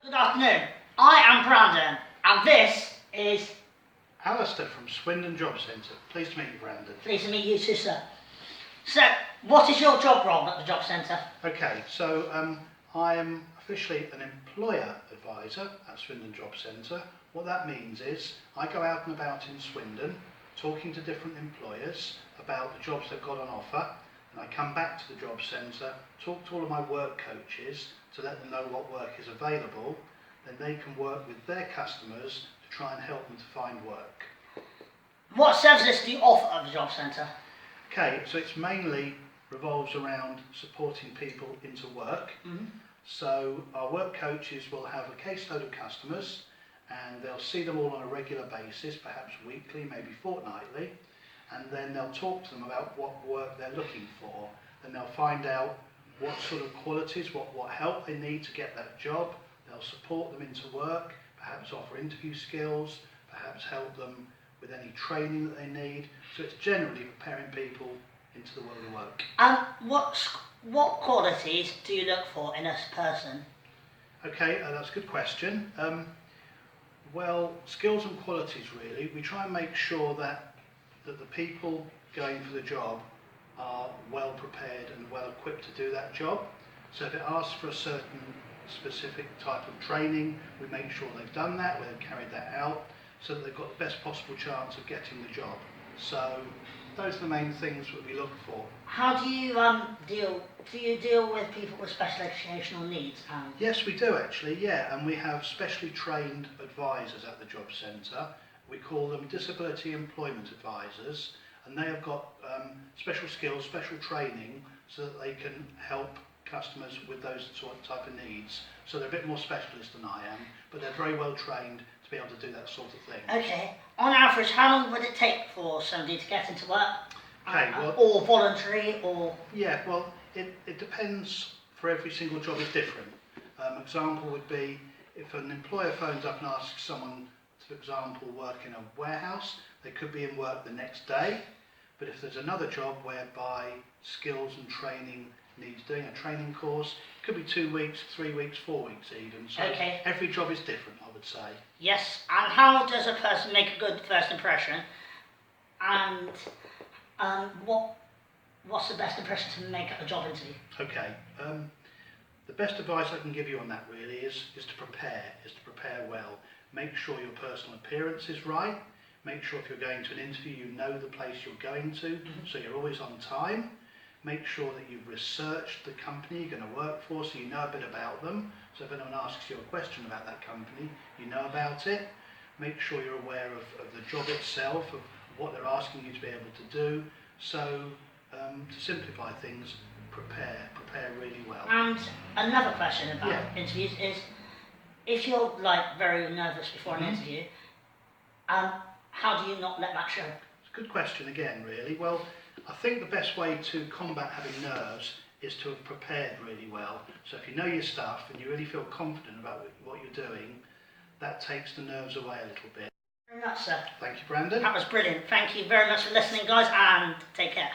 Good afternoon, I am Brandon and this is... Alistair from Swindon Job Centre. Pleased to meet you, Brandon. Pleased to meet you too, sir. So, what is your job role at the job centre? Okay, so I am officially an employer advisor at Swindon Job Centre. What that means is I go out and about in Swindon talking to different employers about the jobs they've got on offer, and I come back to the job centre, talk to all of my work coaches to let them know what work is available. Then they can work with their customers to try and help them to find work. What services do you offer at the job centre? Okay, so it's mainly revolves around supporting people into work. So our work coaches will have a caseload of customers and they'll see them all on a regular basis, perhaps weekly, maybe fortnightly, and then they'll talk to them about what work they're looking for. Then they'll find out what sort of qualities, what help they need to get that job. They'll support them into work, perhaps offer interview skills, perhaps help them with any training that they need. So it's generally preparing people into the world of work. And what qualities do you look for in a person? Okay, that's a good question. Well, skills and qualities really. We try and make sure that the people going for the job are well prepared and well equipped to do that job. So if it asks for a certain specific type of training, we make sure they've done that, they've carried that out, so that they've got the best possible chance of getting the job. So those are the main things that we look for. How do you deal with people with special educational needs? Yes, we do actually, yeah, and we have specially trained advisors at the job centre. We call them disability employment advisors, and they have got special skills, special training, so that they can help customers with those sort of type of needs. So they're a bit more specialist than I am, but they're very well trained to be able to do that sort of thing. Okay. On average, how long would it take for somebody to get into work? Okay, well, or voluntary, or... Yeah, well, it depends. For every single job is different. Example would be if an employer phones up and asks someone to, for example, work in a warehouse, they could be in work the next day. But if there's another job whereby skills and training needs doing, a training course, it could be 2 weeks, 3 weeks, 4 weeks even. So okay. Every job is different, I would say. Yes, and how does a person make a good first impression? And what's the best impression to make at a job interview? Okay, the best advice I can give you on that really is to prepare well. Make sure your personal appearance is right. Make sure if you're going to an interview you know the place you're going to, so you're always on time. Make sure that you've researched the company you're going to work for, so you know a bit about them. So if anyone asks you a question about that company, you know about it. Make sure you're aware of the job itself, of what they're asking you to be able to do. So to simplify things, prepare really well. And another question about interviews is, if you're like very nervous before an interview, how do you not let that show? It's a good question again, really. Well, I think the best way to combat having nerves is to have prepared really well. So if you know your stuff and you really feel confident about what you're doing, that takes the nerves away a little bit. Very much, sir. Thank you, Brandon. That was brilliant. Thank you very much for listening, guys, and take care.